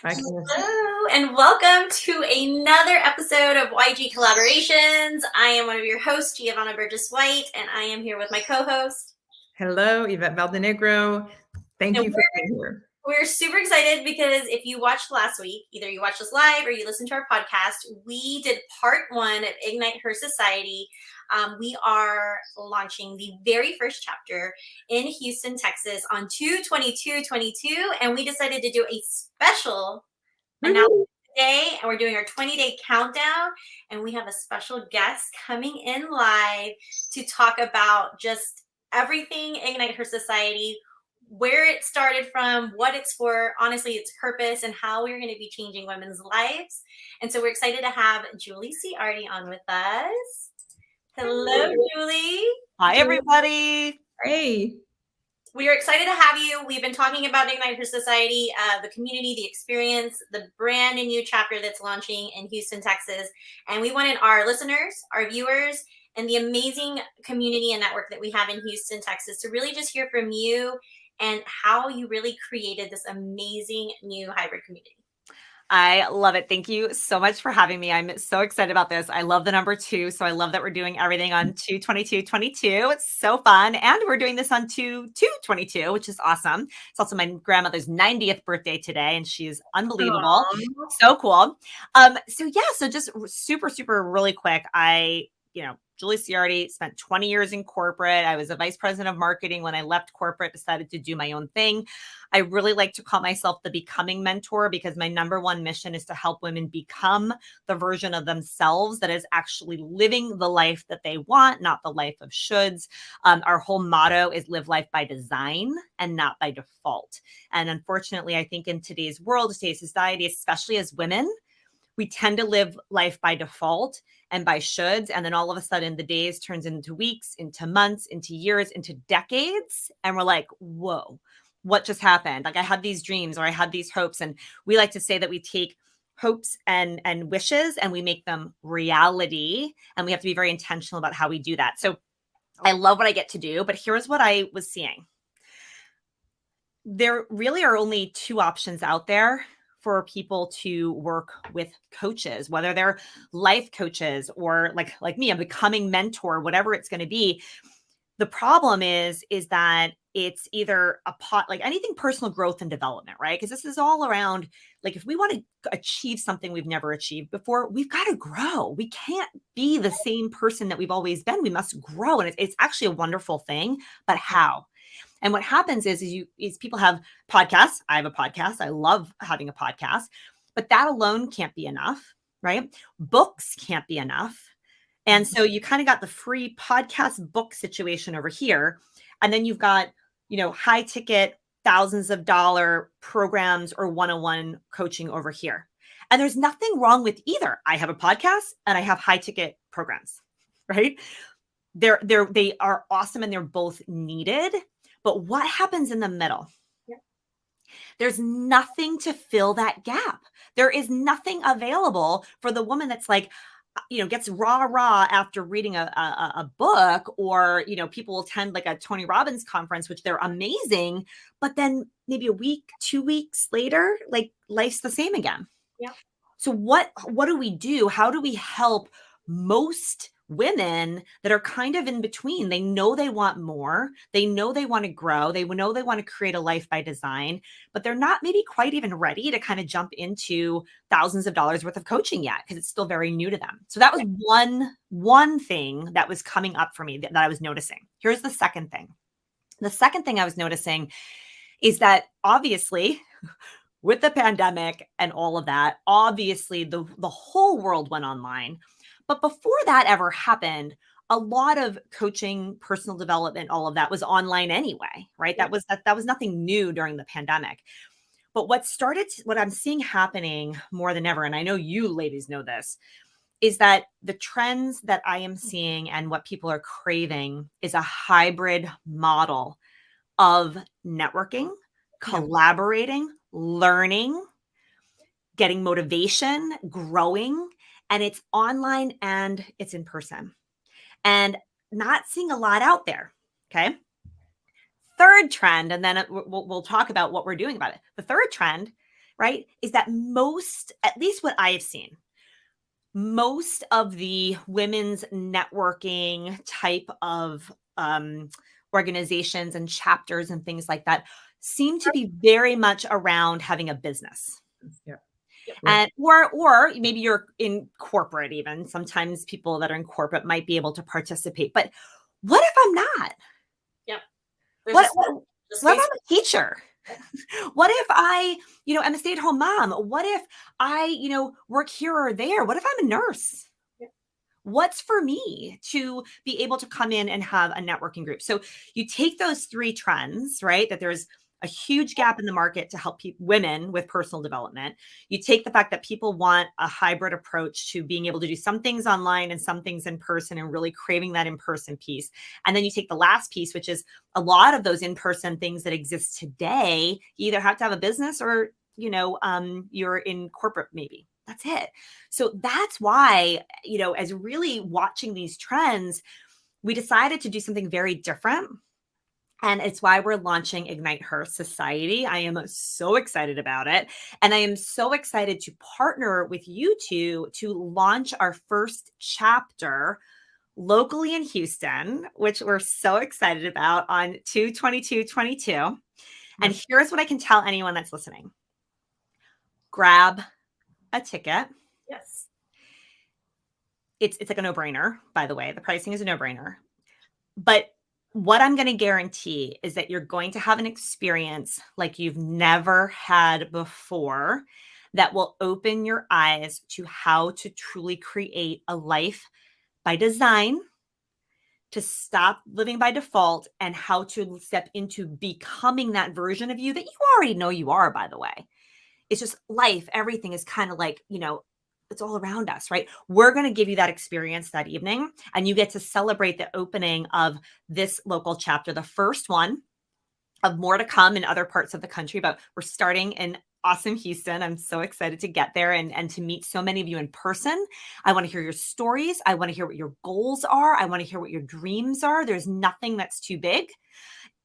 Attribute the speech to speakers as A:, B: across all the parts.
A: Hi, Candace.
B: Hello, and welcome to another episode of YG Collaborations. I am one of your hosts, Giovanna Burgess White, and I am here with my co-host.
A: Hello, Yvette Valdenegro. Thank
B: And
A: you for being here.
B: we're super excited because if you watched last week, either you watched us live or you listened to our podcast, we did part one of Ignite Her Society. We are launching the very first chapter in Houston, Texas on 2/22/22, and we decided to do a special announcement
A: Woohoo.
B: today, and we're doing our 20-day countdown, and we have a special guest coming in live to talk about just everything Ignite Her Society, where it started from, what it's for, honestly, its purpose, and how we're going to be changing women's lives. And so we're excited to have Julie Ciardi on with us. Hello, Julie.
C: Hi, everybody.
A: Hey.
B: We are excited to have you. We've been talking about Ignite Her Society, the community, the experience, the brand new chapter that's launching in Houston, Texas. And we wanted our listeners, our viewers, and the amazing community and network that we have in Houston, Texas to really just hear from you and how you really created this amazing new hybrid community.
C: I love it. Thank you so much for having me. I'm so excited about this. I love the number 2. So I love that we're doing everything on 2/22/22. It's so fun. And we're doing this on 2/2/22, which is awesome. It's also my grandmother's 90th birthday today, and she's unbelievable.
B: Aww.
C: So cool. So just super, super really quick. Julie Ciardi spent 20 years in corporate. I was a vice president of marketing. When I left corporate, decided to do my own thing. I really like to call myself the becoming mentor because my number one mission is to help women become the version of themselves that is actually living the life that they want, not the life of shoulds. Our whole motto is live life by design and not by default. And unfortunately, I think in today's world, today's society, especially as women, we tend to live life by default and by shoulds. And then all of a sudden the days turns into weeks, into months, into years, into decades. And we're like, whoa, what just happened? Like I had these dreams or I had these hopes. And we like to say that we take hopes and wishes and we make them reality. And we have to be very intentional about how we do that. So I love what I get to do, but here's what I was seeing. There really are only 2 options out there for people to work with coaches, whether they're life coaches or like me, a becoming mentor, whatever it's going to be. The problem is that it's either like anything personal growth and development, right? Because this is all around, like, if we want to achieve something we've never achieved before, we've got to grow. We can't be the same person that we've always been. We must grow. And it's actually a wonderful thing, but how? And what happens is people have podcasts. I have a podcast. I love having a podcast, but that alone can't be enough, right? Books can't be enough. And so you kind of got the free podcast book situation over here. And then you've got, high ticket, thousands of dollar programs or one-on-one coaching over here. And there's nothing wrong with either. I have a podcast and I have high ticket programs, right? They are awesome and they're both needed. But what happens in the middle?
B: Yeah.
C: There's nothing to fill that gap. There is nothing available for the woman that's like, gets rah after reading a book, or, people attend like a Tony Robbins conference, which they're amazing. But then maybe a week, 2 weeks later, like life's the same again.
B: Yeah.
C: So what do we do? How do we help most women that are kind of in between? They know they want more. They know they want to grow. They know they want to create a life by design, but they're not maybe quite even ready to kind of jump into thousands of dollars worth of coaching yet because it's still very new to them. So that was one thing that was coming up for me that I was noticing. Here's the second thing. The second thing I was noticing is that obviously with the pandemic and all of that, obviously the whole world went online. But before that ever happened, a lot of coaching, personal development, all of that was online anyway, right?
B: Yeah.
C: That was nothing new during the pandemic. But what I'm seeing happening more than ever, and I know you ladies know this, is that the trends that I am seeing and what people are craving is a hybrid model of networking, collaborating, learning, getting motivation, growing. And it's online and it's in person, and not seeing a lot out there. Okay. Third trend, and then we'll talk about what we're doing about it. The third trend, right, is that most, at least what I have seen, most of the women's networking type of organizations and chapters and things like that seem to be very much around having a business.
A: Yeah.
C: And or maybe you're in corporate even. Sometimes people that are in corporate might be able to participate. But what if I'm not?
B: Yep.
C: What if I'm a teacher? What if I, am a stay-at-home mom? What if I, work here or there? What if I'm a nurse? What's for me to be able to come in and have a networking group? So you take those three trends, right? That there's a huge gap in the market to help women with personal development. You take the fact that people want a hybrid approach to being able to do some things online and some things in person and really craving that in-person piece. And then you take the last piece, which is a lot of those in-person things that exist today. You either have to have a business or, you're in corporate maybe. That's it. So that's why, as really watching these trends, we decided to do something very different. And it's why we're launching Ignite Her Society. I am so excited about it. And I am so excited to partner with you two to launch our first chapter locally in Houston, which we're so excited about on 2/22/22. And here's what I can tell anyone that's listening. Grab a ticket.
B: Yes.
C: It's like a no-brainer, by the way. The pricing is a no-brainer. But what I'm going to guarantee is that you're going to have an experience like you've never had before that will open your eyes to how to truly create a life by design, to stop living by default, and how to step into becoming that version of you that you already know you are, by the way. It's just life. Everything is kind of like, it's all around us, right? We're going to give you that experience that evening, and you get to celebrate the opening of this local chapter, the first one of more to come in other parts of the country. But we're starting in awesome Houston. I'm so excited to get there and to meet so many of you in person. I want to hear your stories. I want to hear what your goals are. I want to hear what your dreams are. There's nothing that's too big.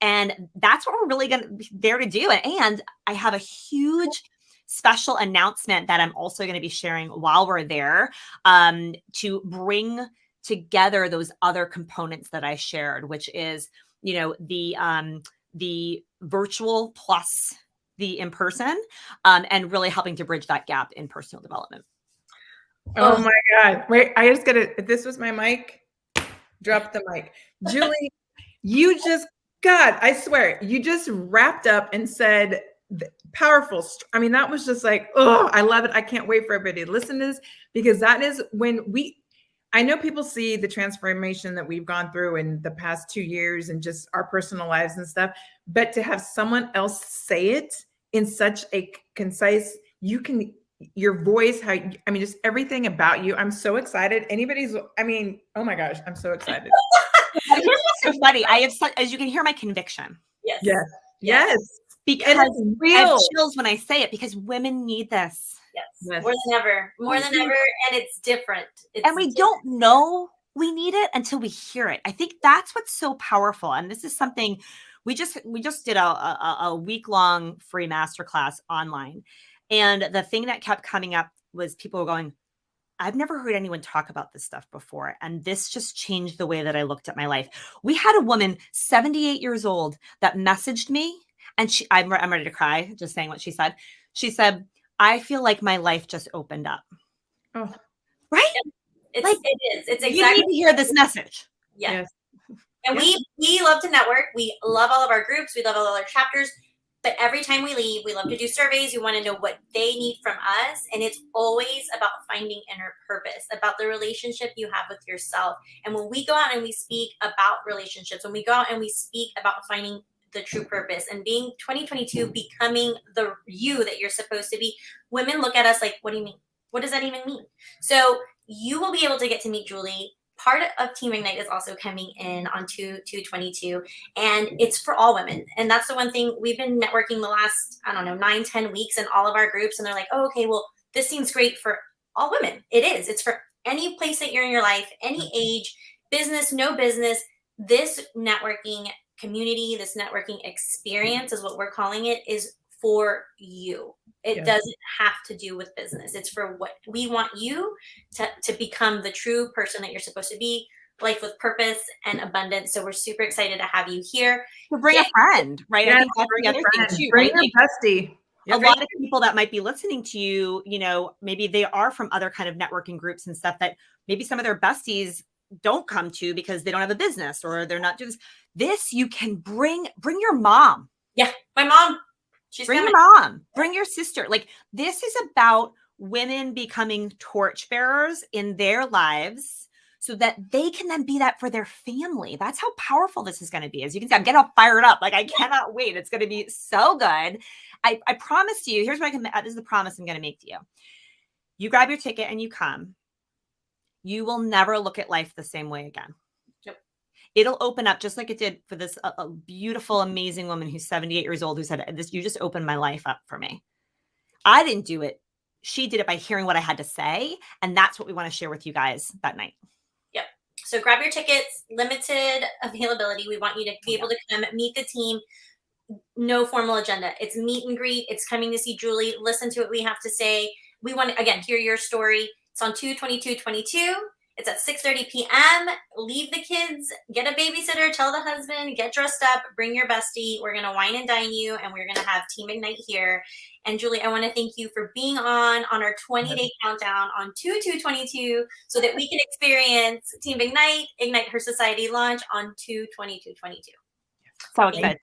C: And that's what we're really going to be there to do. And I have a huge special announcement that I'm also going to be sharing while we're there, to bring together those other components that I shared, which is, the virtual plus the in-person, and really helping to bridge that gap in personal development.
A: Oh my God. Wait, I just gotta, if this was my mic, drop the mic. Julie, God, I swear, you just wrapped up and said powerful. I mean, that was just like, oh, I love it. I can't wait for everybody to listen to this, because that is when I know people see the transformation that we've gone through in the past 2 years and just our personal lives and stuff, but to have someone else say it in such a concise, your voice, just everything about you. I'm so excited. Oh my gosh, I'm so excited.
C: Here's what's so funny. I have as you can hear my conviction.
B: Yes.
A: Yes.
C: Because I have chills when I say it, because women need this.
B: Yes. More than ever. And it's different.
C: And we don't know we need it until we hear it. I think that's what's so powerful. And this is something we just did a week-long free masterclass online. And the thing that kept coming up was people were going, I've never heard anyone talk about this stuff before. And this just changed the way that I looked at my life. We had a woman, 78 years old, that messaged me, and I'm ready to cry just saying what she said. She said, I feel like my life just opened up.
A: Oh,
B: right? It is. It's exactly.
C: You need to hear this message.
B: Yes. And we love to network. We love all of our groups. We love all of our chapters. But every time we leave, we love to do surveys. We want to know what they need from us. And it's always about finding inner purpose, about the relationship you have with yourself. And when we go out and we speak about relationships, when we go out and we speak about finding the true purpose and being 2022, becoming the you that you're supposed to be, women look at us like, what do you mean? What does that even mean? So you will be able to get to meet Julie. Part of Team Ignite is also coming in on 2/22, and it's for all women. And that's the one thing we've been networking the last, 9-10 weeks in all of our groups. And they're like, oh, okay, well, this seems great for all women. It is. It's for any place that you're in your life, any age, business, no business. This networking community, this networking experience is what we're calling it, is for you. It
A: Yes.
B: doesn't have to do with business. It's for what we want you to become the true person that you're supposed to be, life with purpose and abundance. So we're super excited to have you here.
C: To bring a friend, right? I
A: Yes,
C: think that's
A: bring
C: the
A: a
C: other thing
A: friend.
C: too,
A: Bring
C: right?
A: your
C: Like,
A: bestie.
C: a lot of people that might be listening to you, you know, maybe they are from other kind of networking groups and stuff that maybe some of their besties don't come to because they don't have a business or they're not doing this. You can bring your mom.
B: Yeah, my mom. She's
C: Bring
B: coming.
C: your mom. Bring your sister. Like, this is about women becoming torchbearers in their lives so that they can then be that for their family. That's how powerful this is going to be. As you can see, I'm getting all fired up. Like, I cannot wait. It's going to be so good. I promise you, here's what this is the promise I'm going to make to you. You grab your ticket and you come. You will never look at life the same way again.
B: Yep.
C: It'll open up just like it did for this a beautiful, amazing woman who's 78 years old who said, "This, you just opened my life up for me." I didn't do it. She did it by hearing what I had to say. And that's what we want to share with you guys that night.
B: Yep. So grab your tickets, limited availability. We want you to be able to come meet the team. No formal agenda. It's meet and greet. It's coming to see Julie, listen to what we have to say. We want to, again, hear your story. It's on 2/22/22. It's at 6:30 p.m. Leave the kids, get a babysitter, tell the husband, get dressed up, bring your bestie. We're going to wine and dine you, and we're going to have Team Ignite here. And Julie, I want to thank you for being on our 20-day countdown on 2/2/22 so that we can experience Team Ignite, Ignite Her Society launch on 2/22/22.
C: So excited.